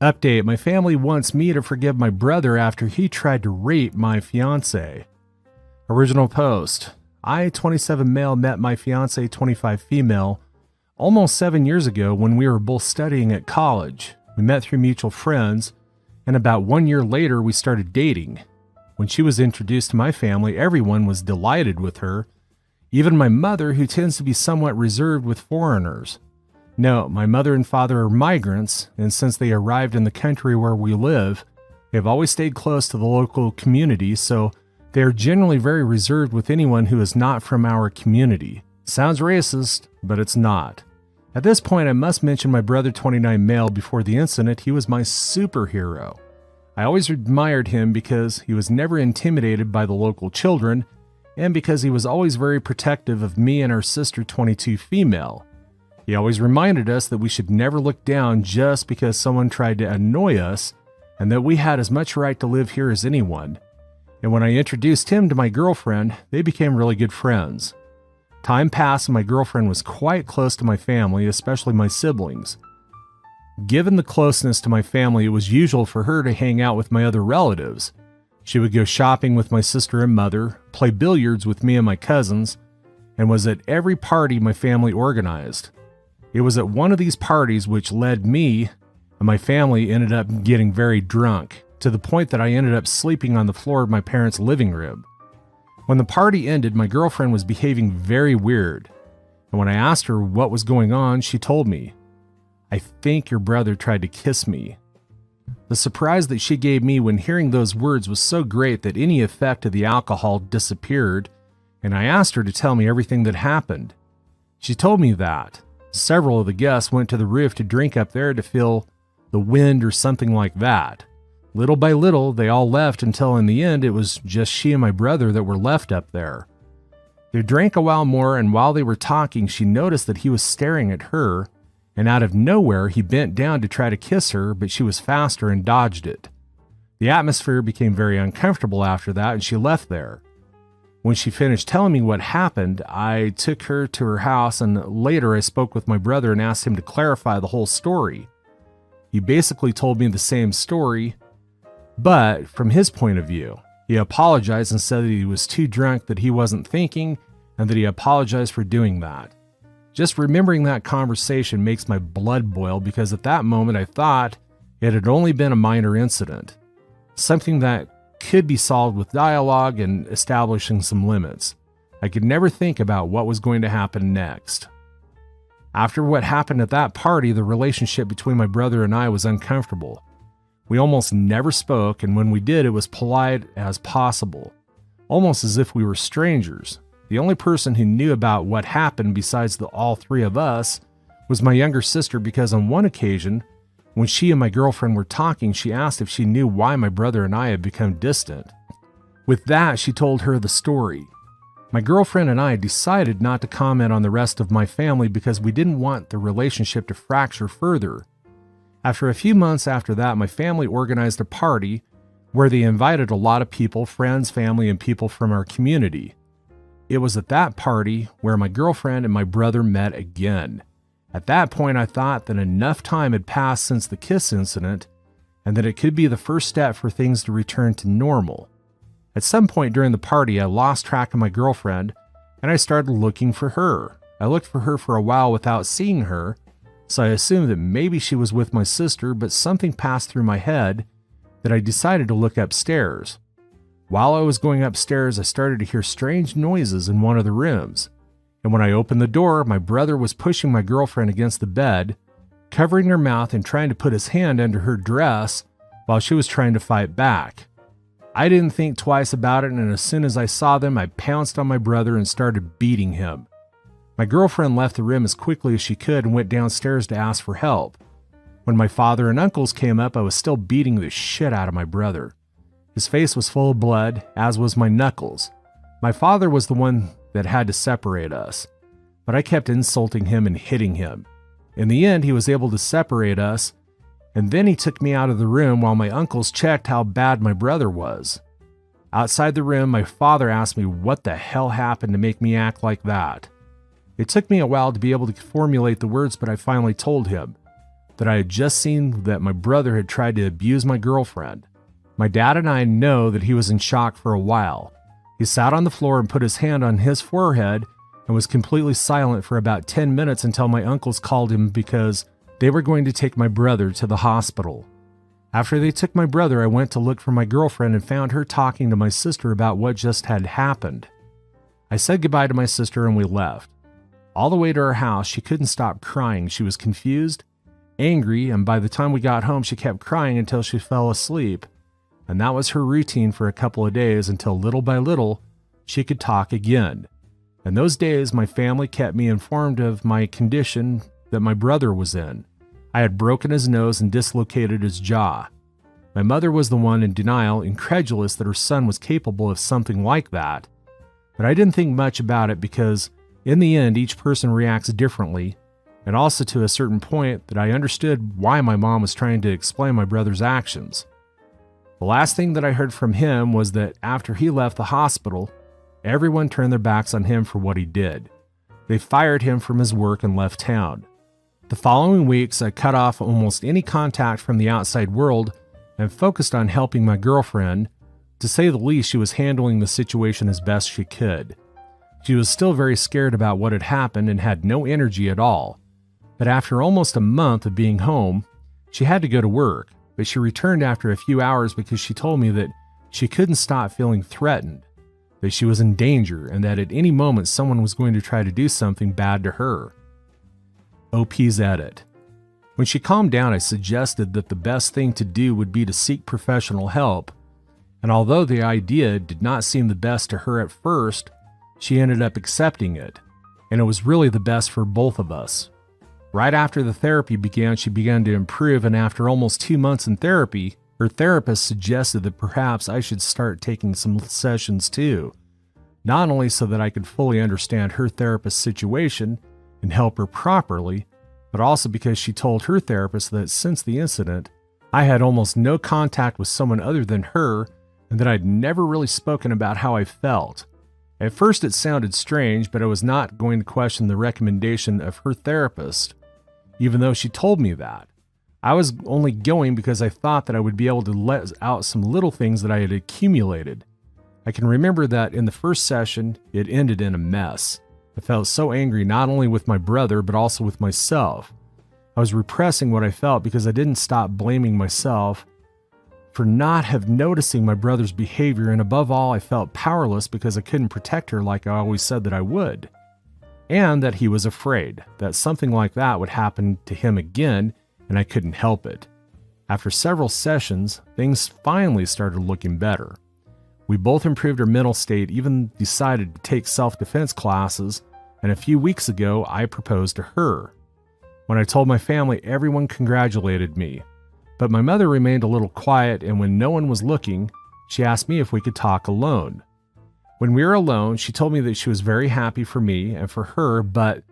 Update: my family wants me to forgive my brother after he tried to rape my fiancé. Original post: I, 27 male, met my fiancé, 25 female, almost 7 years ago when we were both studying at college. We met through mutual friends, and about 1 year later we started dating. When she was introduced to my family, everyone was delighted with her, even my mother, who tends to be somewhat reserved with foreigners. No, my mother and father are migrants, and since they arrived in the country where we live, they have always stayed close to the local community, so they are generally very reserved with anyone who is not from our community. Sounds racist, but it's not. At this point, I must mention my brother, 29 male. Before the incident, he was my superhero. I always admired him because he was never intimidated by the local children, and because he was always very protective of me and our sister, 22 female. He always reminded us that we should never look down just because someone tried to annoy us, and that we had as much right to live here as anyone. And when I introduced him to my girlfriend, they became really good friends. Time passed and my girlfriend was quite close to my family, especially my siblings. Given the closeness to my family, it was usual for her to hang out with my other relatives. She would go shopping with my sister and mother, play billiards with me and my cousins, and was at every party my family organized. It was at one of these parties which led me and my family ended up getting very drunk, to the point that I ended up sleeping on the floor of my parents' living room. When the party ended, my girlfriend was behaving very weird, and when I asked her what was going on, she told me, "I think your brother tried to kiss me." The surprise that she gave me when hearing those words was so great that any effect of the alcohol disappeared, and I asked her to tell me everything that happened. She told me that several of the guests went to the roof to drink up there to feel the wind or something like that. Little by little, they all left until in the end it was just she and my brother that were left up there. They drank a while more, and while they were talking, she noticed that he was staring at her, and out of nowhere he bent down to try to kiss her, but she was faster and dodged it. The atmosphere became very uncomfortable after that, and she left there. When she finished telling me what happened, I took her to her house, and later I spoke with my brother and asked him to clarify the whole story. He basically told me the same story, but from his point of view. He apologized and said that he was too drunk, that he wasn't thinking, and that he apologized for doing that. Just remembering that conversation makes my blood boil, because at that moment I thought it had only been a minor incident, something that could be solved with dialogue and establishing some limits. I could never think about what was going to happen next. After what happened at that party, the relationship between my brother and I was uncomfortable. We almost never spoke, and when we did, it was polite as possible, almost as if we were strangers. The only person who knew about what happened besides all three of us was my younger sister, because on one occasion, when she and my girlfriend were talking, she asked if she knew why my brother and I had become distant. With that, she told her the story. My girlfriend and I decided not to comment on the rest of my family because we didn't want the relationship to fracture further. After a few months after that, my family organized a party where they invited a lot of people, friends, family, and people from our community. It was at that party where my girlfriend and my brother met again. At that point, I thought that enough time had passed since the kiss incident, and that it could be the first step for things to return to normal. At some point during the party, I lost track of my girlfriend, and I started looking for her. I looked for her for a while without seeing her, so I assumed that maybe she was with my sister, but something passed through my head that I decided to look upstairs. While I was going upstairs, I started to hear strange noises in one of the rooms. And when I opened the door, my brother was pushing my girlfriend against the bed, covering her mouth and trying to put his hand under her dress while she was trying to fight back. I didn't think twice about it, and as soon as I saw them, I pounced on my brother and started beating him. My girlfriend left the room as quickly as she could and went downstairs to ask for help. When my father and uncles came up, I was still beating the shit out of my brother. His face was full of blood, as was my knuckles. My father was the one that had to separate us, but I kept insulting him and hitting him. In the end, he was able to separate us, and then he took me out of the room while my uncles checked how bad my brother was. Outside the room, my father asked me what the hell happened to make me act like that. It took me a while to be able to formulate the words, but I finally told him. that I had just seen that my brother had tried to abuse my girlfriend. My dad and I know that he was in shock for a while. He sat on the floor and put his hand on his forehead and was completely silent for about 10 minutes until my uncles called him because they were going to take my brother to the hospital. After they took my brother, I went to look for my girlfriend and found her talking to my sister about what just had happened. I said goodbye to my sister and we left. All the way to her house, she couldn't stop crying. She was confused, angry, and by the time we got home, she kept crying until she fell asleep. And that was her routine for a couple of days until little by little, she could talk again. In those days, my family kept me informed of my condition that my brother was in. I had broken his nose and dislocated his jaw. My mother was the one in denial, incredulous that her son was capable of something like that. But I didn't think much about it because, in the end, each person reacts differently, and also to a certain point that I understood why my mom was trying to explain my brother's actions. The last thing that I heard from him was that after he left the hospital, everyone turned their backs on him for what he did. They fired him from his work and left town. The following weeks, I cut off almost any contact from the outside world and focused on helping my girlfriend. To say the least, she was handling the situation as best she could. She was still very scared about what had happened and had no energy at all. But after almost a month of being home, she had to go to work, but she returned after a few hours because she told me that she couldn't stop feeling threatened, that she was in danger, and that at any moment someone was going to try to do something bad to her. OP's edit. When she calmed down, I suggested that the best thing to do would be to seek professional help, and although the idea did not seem the best to her at first, she ended up accepting it, and it was really the best for both of us. Right after the therapy began, she began to improve, and after almost 2 months in therapy, her therapist suggested that perhaps I should start taking some sessions too, not only so that I could fully understand her therapist's situation and help her properly, but also because she told her therapist that since the incident, I had almost no contact with someone other than her and that I'd never really spoken about how I felt. At first it sounded strange, but I was not going to question the recommendation of her therapist, even though she told me that. I was only going because I thought that I would be able to let out some little things that I had accumulated. I can remember that in the first session, it ended in a mess. I felt so angry not only with my brother, but also with myself. I was repressing what I felt because I didn't stop blaming myself for not have noticing my brother's behavior, and above all, I felt powerless because I couldn't protect her like I always said that I would. And that he was afraid that something like that would happen to him again, and I couldn't help it. After several sessions, things finally started looking better. We both improved our mental state, even decided to take self-defense classes, and a few weeks ago, I proposed to her. When I told my family, everyone congratulated me. But my mother remained a little quiet, and when no one was looking, she asked me if we could talk alone. When we were alone, she told me that she was very happy for me and for her, but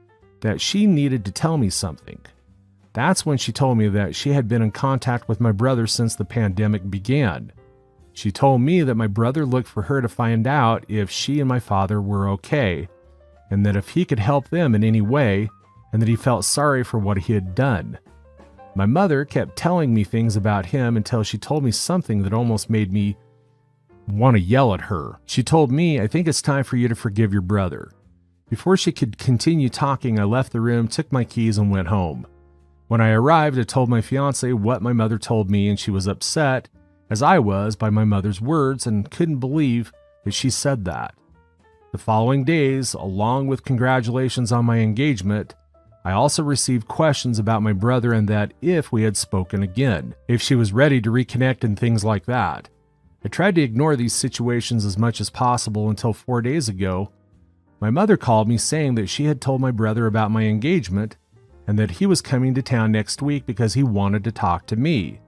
that she needed to tell me something. That's when she told me that she had been in contact with my brother since the pandemic began. She told me that my brother looked for her to find out if she and my father were okay, and that if he could help them in any way, and that he felt sorry for what he had done. My mother kept telling me things about him until she told me something that almost made me want to yell at her. She told me, "I think it's time for you to forgive your brother." Before she could continue talking, I left the room, took my keys, and went home. When I arrived, I told my fiancé what my mother told me, and she was upset, as I was, by my mother's words, and couldn't believe that she said that. The following days, along with congratulations on my engagement, I also received questions about my brother and that if we had spoken again, if she was ready to reconnect and things like that. I tried to ignore these situations as much as possible until 4 days ago. My mother called me saying that she had told my brother about my engagement and that he was coming to town next week because he wanted to talk to me.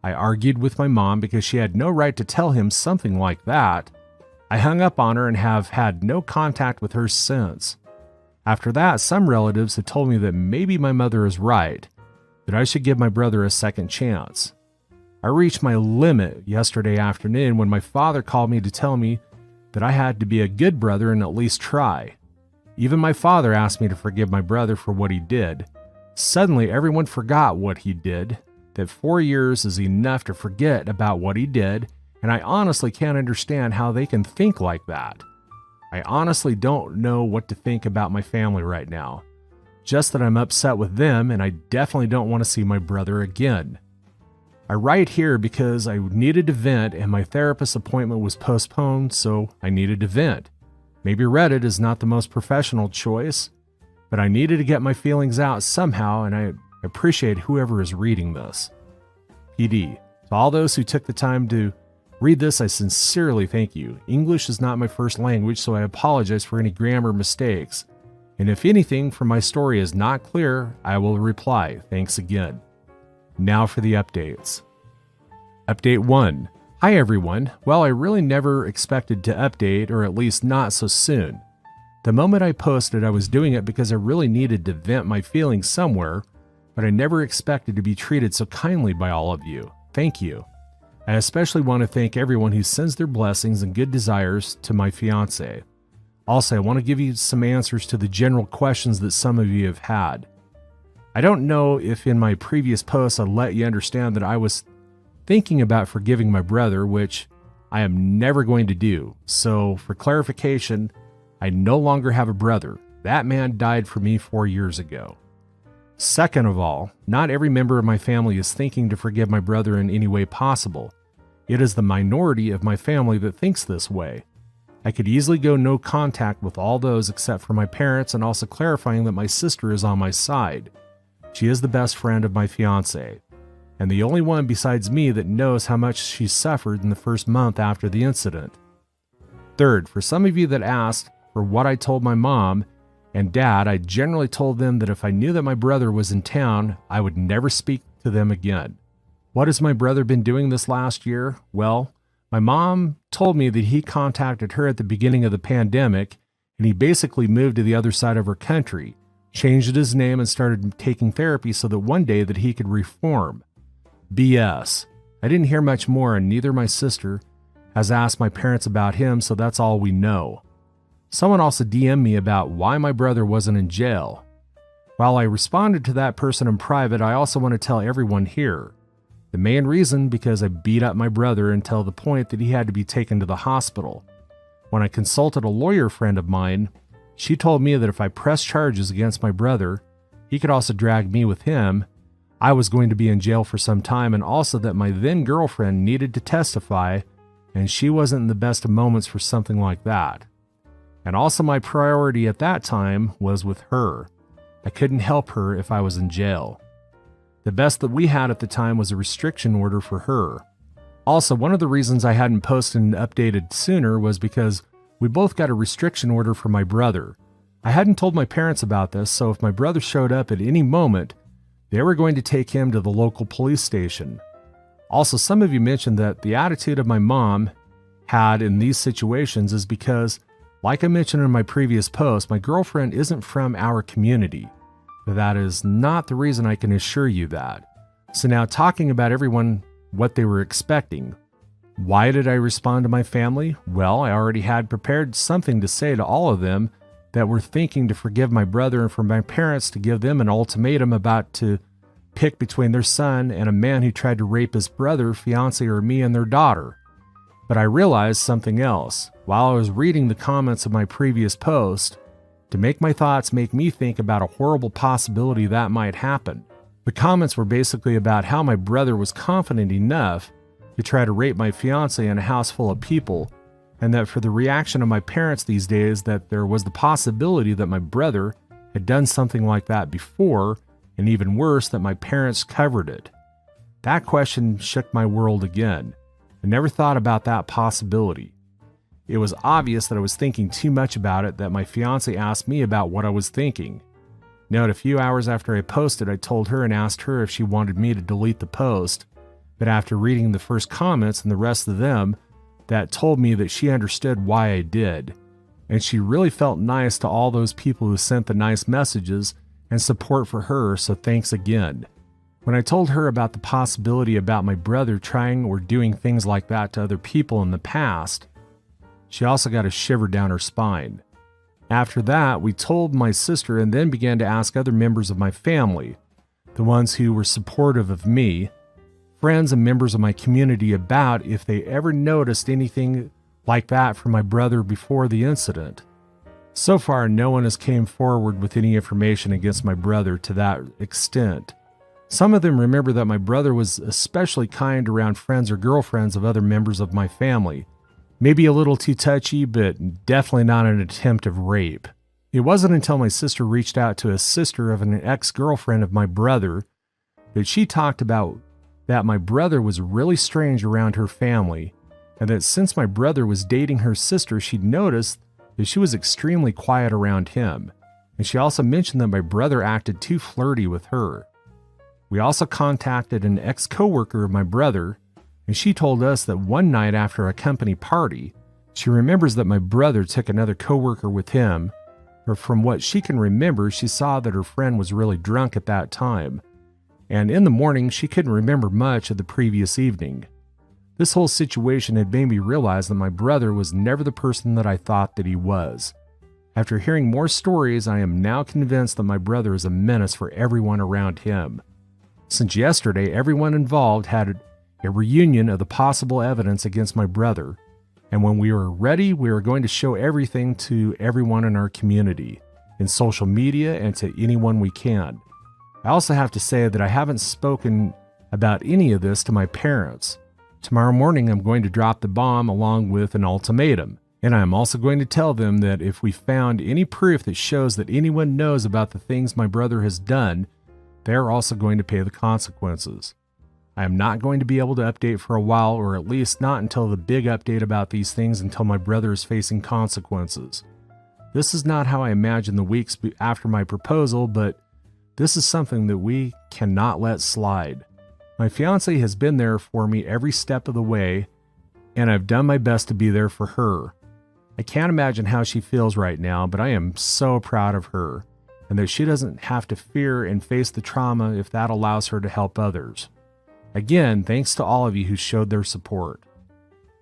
I argued with my mom because she had no right to tell him something like that. I hung up on her and have had no contact with her since. After that, some relatives had told me that maybe my mother is right, that I should give my brother a second chance. I reached my limit yesterday afternoon when my father called me to tell me that I had to be a good brother and at least try. Even my father asked me to forgive my brother for what he did, Suddenly, everyone forgot what he did, that 4 years is enough to forget about what he did, and I honestly can't understand how they can think like that. I honestly don't know what to think about my family right now. Just that I'm upset with them, and I definitely don't want to see my brother again. I write here because I needed to vent and my therapist appointment was postponed, so I needed to vent. Maybe Reddit is not the most professional choice, but I needed to get my feelings out somehow, and I appreciate whoever is reading this. PD, to all those who took the time to read this, I sincerely thank you. English is not my first language, so I apologize for any grammar mistakes. And if anything from my story is not clear, I will reply. Thanks again. Now for the updates. Update 1. Hi everyone. Well, I really never expected to update, or at least not so soon. The moment I posted, I was doing it because I really needed to vent my feelings somewhere, but I never expected to be treated so kindly by all of you. Thank you. I especially want to thank everyone who sends their blessings and good desires to my fiancé. Also, I want to give you some answers to the general questions that some of you have had. I don't know if in my previous posts I let you understand that I was thinking about forgiving my brother, which I am never going to do. So, for clarification, I no longer have a brother. That man died for me 4 years ago. Second of all, not every member of my family is thinking to forgive my brother in any way possible. It is the minority of my family that thinks this way. I could easily go no contact with all those except for my parents, and also clarifying that my sister is on my side. She is the best friend of my fiancé, and the only one besides me that knows how much she suffered in the first month after the incident. Third, for some of you that asked for what I told my mom and dad, I generally told them that if I knew that my brother was in town, I would never speak to them again. What has my brother been doing this last year? Well, my mom told me that he contacted her at the beginning of the pandemic, and he basically moved to the other side of her country, changed his name, and started taking therapy so that one day that he could reform. BS. I didn't hear much more, and neither my sister has asked my parents about him, so that's all we know. Someone also DM'd me about why my brother wasn't in jail. While I responded to that person in private, I also want to tell everyone here. The main reason because I beat up my brother until the point that he had to be taken to the hospital. When I consulted a lawyer friend of mine, she told me that if I pressed charges against my brother, he could also drag me with him. I was going to be in jail for some time, and also that my then girlfriend needed to testify, and she wasn't in the best of moments for something like that. And also my priority at that time was with her. I couldn't help her if I was in jail. The best that we had at the time was a restriction order for her. Also, one of the reasons I hadn't posted and updated sooner was because we both got a restriction order for my brother. I hadn't told my parents about this, so if my brother showed up at any moment, they were going to take him to the local police station. Also, some of you mentioned that the attitude of my mom had in these situations is because, like I mentioned in my previous post, my girlfriend isn't from our community. But that is not the reason, I can assure you that. So now, talking about everyone, what they were expecting. Why did I respond to my family? Well, I already had prepared something to say to all of them that were thinking to forgive my brother, and for my parents to give them an ultimatum about to pick between their son and a man who tried to rape his brother, fiancé, or me and their daughter. But I realized something else. While I was reading the comments of my previous post, to make my thoughts make me think about a horrible possibility that might happen. The comments were basically about how my brother was confident enough to try to rape my fiancé in a house full of people, and that for the reaction of my parents these days, that there was the possibility that my brother had done something like that before, and even worse, that my parents covered it. That question shook my world again. I never thought about that possibility. It was obvious that I was thinking too much about it that my fiancé asked me about what I was thinking. Note, a few hours after I posted, I told her and asked her if she wanted me to delete the post, but after reading the first comments and the rest of them, that told me that she understood why I did, and she really felt nice to all those people who sent the nice messages and support for her, so thanks again. When I told her about the possibility about my brother trying or doing things like that to other people in the past, she also got a shiver down her spine. After that, we told my sister and then began to ask other members of my family. the ones who were supportive of me, friends and members of my community, about if they ever noticed anything like that from my brother before the incident. So far, no one has came forward with any information against my brother to that extent. Some of them remember that my brother was especially kind around friends or girlfriends of other members of my family. Maybe a little too touchy, but definitely not an attempt of rape. It wasn't until my sister reached out to a sister of an ex-girlfriend of my brother that she talked about that my brother was really strange around her family, and that since my brother was dating her sister, she'd noticed that she was extremely quiet around him, and she also mentioned that my brother acted too flirty with her. We also contacted an ex-coworker of my brother, and she told us that one night after a company party, she remembers that my brother took another coworker with him, but from what she can remember, she saw that her friend was really drunk at that time, and in the morning she couldn't remember much of the previous evening. This whole situation had made me realize that my brother was never the person that I thought that he was. After hearing more stories, I am now convinced that my brother is a menace for everyone around him. Since yesterday, everyone involved had a reunion of the possible evidence against my brother, and when we are ready, we are going to show everything to everyone in our community, in social media, and to anyone we can. I also have to say that I haven't spoken about any of this to my parents. Tomorrow morning, I'm going to drop the bomb along with an ultimatum, and I am also going to tell them that if we found any proof that shows that anyone knows about the things my brother has done, they are also going to pay the consequences. I am not going to be able to update for a while, or at least not until the big update about these things, until my brother is facing consequences. This is not how I imagined the weeks after my proposal, but this is something that we cannot let slide. My fiancé has been there for me every step of the way, and I've done my best to be there for her. I can't imagine how she feels right now, but I am so proud of her, and that she doesn't have to fear and face the trauma if that allows her to help others. Again, thanks to all of you who showed their support.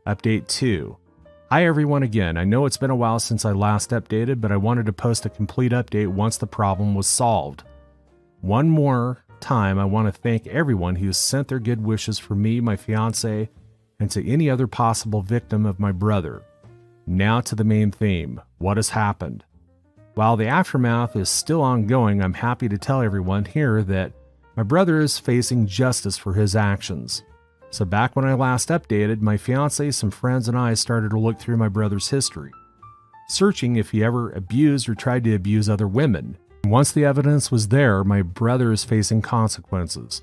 Update 2. Hi everyone again. I know it's been a while since I last updated, but I wanted to post a complete update once the problem was solved. One more time, I want to thank everyone who has sent their good wishes for me, my fiancé, and to any other possible victim of my brother. Now to the main theme, what has happened? While the aftermath is still ongoing, I'm happy to tell everyone here that my brother is facing justice for his actions. So back when I last updated, my fiancé, some friends, and I started to look through my brother's history, searching if he ever abused or tried to abuse other women. Once the evidence was there, my brother is facing consequences.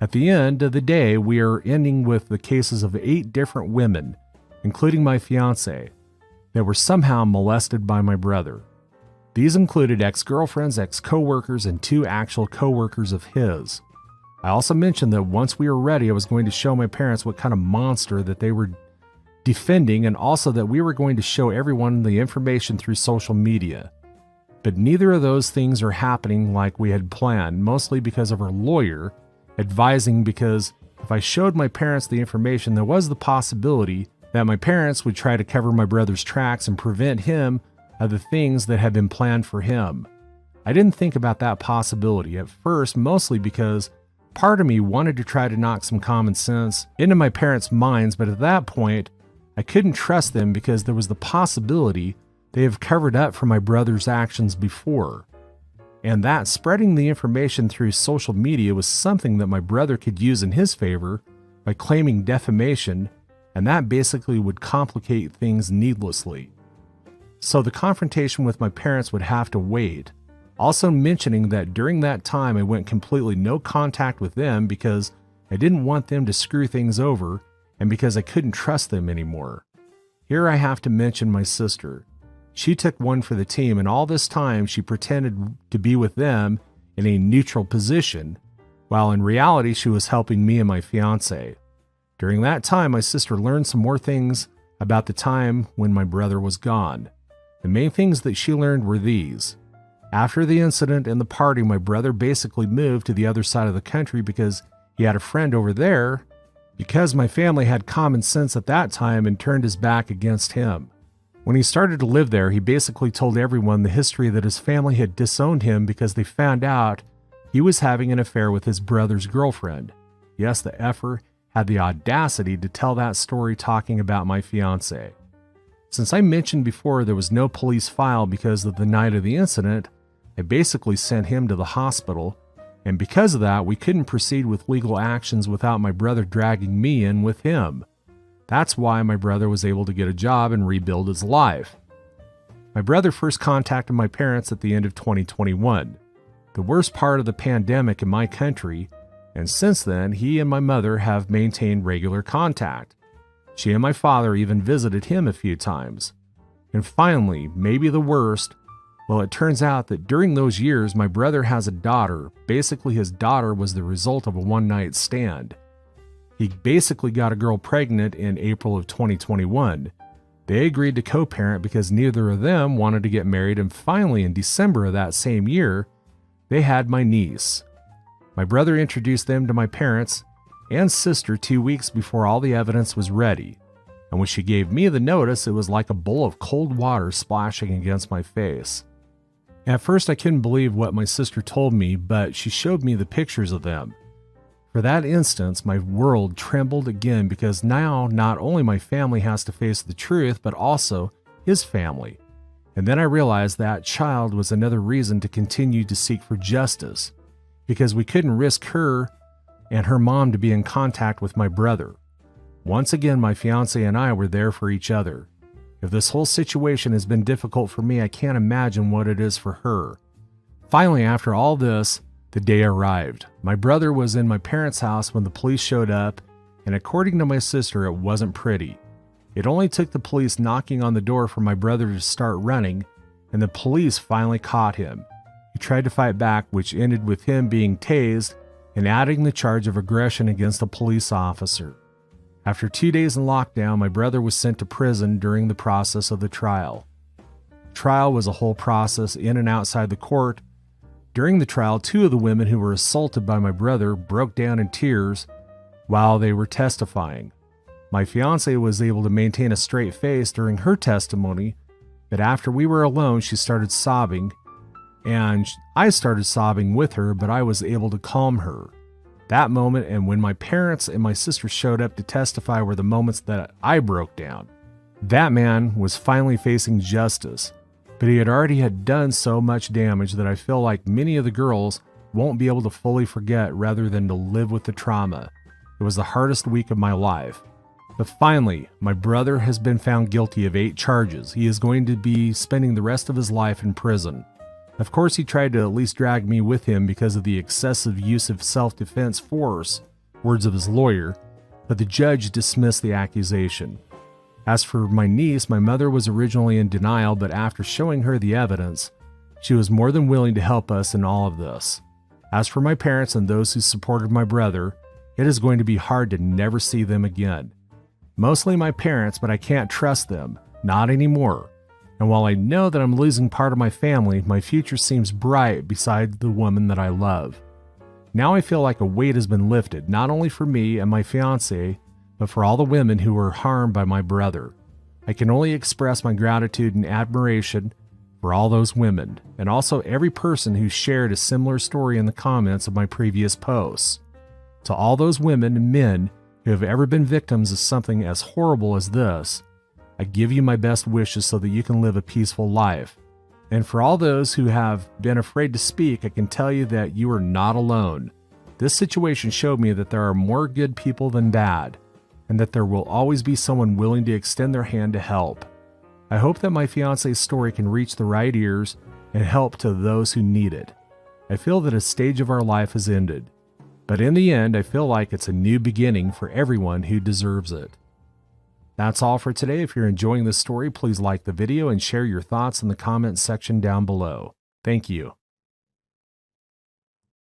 At the end of the day, we are ending with the cases of 8 different women, including my fiancé, that were somehow molested by my brother. These included ex-girlfriends, ex-coworkers, and 2 actual coworkers of his. I also mentioned that once we were ready, I was going to show my parents what kind of monster that they were defending, and also that we were going to show everyone the information through social media. But neither of those things are happening like we had planned, mostly because of our lawyer advising, because if I showed my parents the information, there was the possibility that my parents would try to cover my brother's tracks and prevent him of the things that had been planned for him. I didn't think about that possibility at first, mostly because part of me wanted to try to knock some common sense into my parents' minds, but at that point, I couldn't trust them because there was the possibility they have covered up for my brother's actions before. And that spreading the information through social media was something that my brother could use in his favor by claiming defamation, and that basically would complicate things needlessly. So the confrontation with my parents would have to wait. Also mentioning that during that time I went completely no contact with them because I didn't want them to screw things over and because I couldn't trust them anymore. Here I have to mention my sister. She took one for the team, and all this time she pretended to be with them in a neutral position, while in reality she was helping me and my fiancé. During that time, my sister learned some more things about the time when my brother was gone. The main things that she learned were these. After the incident and the party, my brother basically moved to the other side of the country because he had a friend over there, because my family had common sense at that time and turned his back against him. When he started to live there, he basically told everyone the history that his family had disowned him because they found out he was having an affair with his brother's girlfriend. Yes, the effer had the audacity to tell that story talking about my fiancé. Since I mentioned before there was no police file because of the night of the incident, I basically sent him to the hospital, and because of that, we couldn't proceed with legal actions without my brother dragging me in with him. That's why my brother was able to get a job and rebuild his life. My brother first contacted my parents at the end of 2021, the worst part of the pandemic in my country, and since then, he and my mother have maintained regular contact. She and my father even visited him a few times. And finally, maybe the worst, well, it turns out that during those years, my brother has a daughter. Basically, his daughter was the result of a one-night stand. He basically got a girl pregnant in April of 2021. They agreed to co-parent because neither of them wanted to get married, and finally, in December of that same year, they had my niece. My brother introduced them to my parents and sister 2 weeks before all the evidence was ready, and when she gave me the notice, it was like a bowl of cold water splashing against my face. At first, I couldn't believe what my sister told me, but she showed me the pictures of them. For that instance, my world trembled again because now not only my family has to face the truth, but also his family. And then I realized that child was another reason to continue to seek for justice, because we couldn't risk her and her mom to be in contact with my brother. Once again, my fiancé and I were there for each other. If this whole situation has been difficult for me, I can't imagine what it is for her. Finally, after all this, the day arrived. My brother was in my parents' house when the police showed up, and according to my sister, it wasn't pretty. It only took the police knocking on the door for my brother to start running, and the police finally caught him. He tried to fight back, which ended with him being tased and adding the charge of aggression against a police officer. After 2 days in lockdown, my brother was sent to prison during the process of the trial. The trial was a whole process in and outside the court. During the trial, 2 of the women who were assaulted by my brother broke down in tears while they were testifying. My fiancé was able to maintain a straight face during her testimony, but after we were alone, she started sobbing, and I started sobbing with her, but I was able to calm her. That moment and when my parents and my sister showed up to testify were the moments that I broke down. That man was finally facing justice, but he had done so much damage that I feel like many of the girls won't be able to fully forget rather than to live with the trauma. It was the hardest week of my life. But finally, my brother has been found guilty of 8 charges. He is going to be spending the rest of his life in prison. Of course, he tried to at least drag me with him because of the excessive use of self-defense force, words of his lawyer, but the judge dismissed the accusation. As for my niece, my mother was originally in denial, but after showing her the evidence, she was more than willing to help us in all of this. As for my parents and those who supported my brother, it is going to be hard to never see them again. Mostly my parents, but I can't trust them, not anymore. And while I know that I'm losing part of my family, my future seems bright beside the woman that I love. Now I feel like a weight has been lifted, not only for me and my fiancé, but for all the women who were harmed by my brother. I can only express my gratitude and admiration for all those women, and also every person who shared a similar story in the comments of my previous posts. To all those women and men who have ever been victims of something as horrible as this, I give you my best wishes so that you can live a peaceful life. And for all those who have been afraid to speak, I can tell you that you are not alone. This situation showed me that there are more good people than bad, and that there will always be someone willing to extend their hand to help. I hope that my fiancé's story can reach the right ears and help to those who need it. I feel that a stage of our life has ended, but in the end, I feel like it's a new beginning for everyone who deserves it. That's all for today. If you're enjoying this story, please like the video and share your thoughts in the comments section down below. Thank you.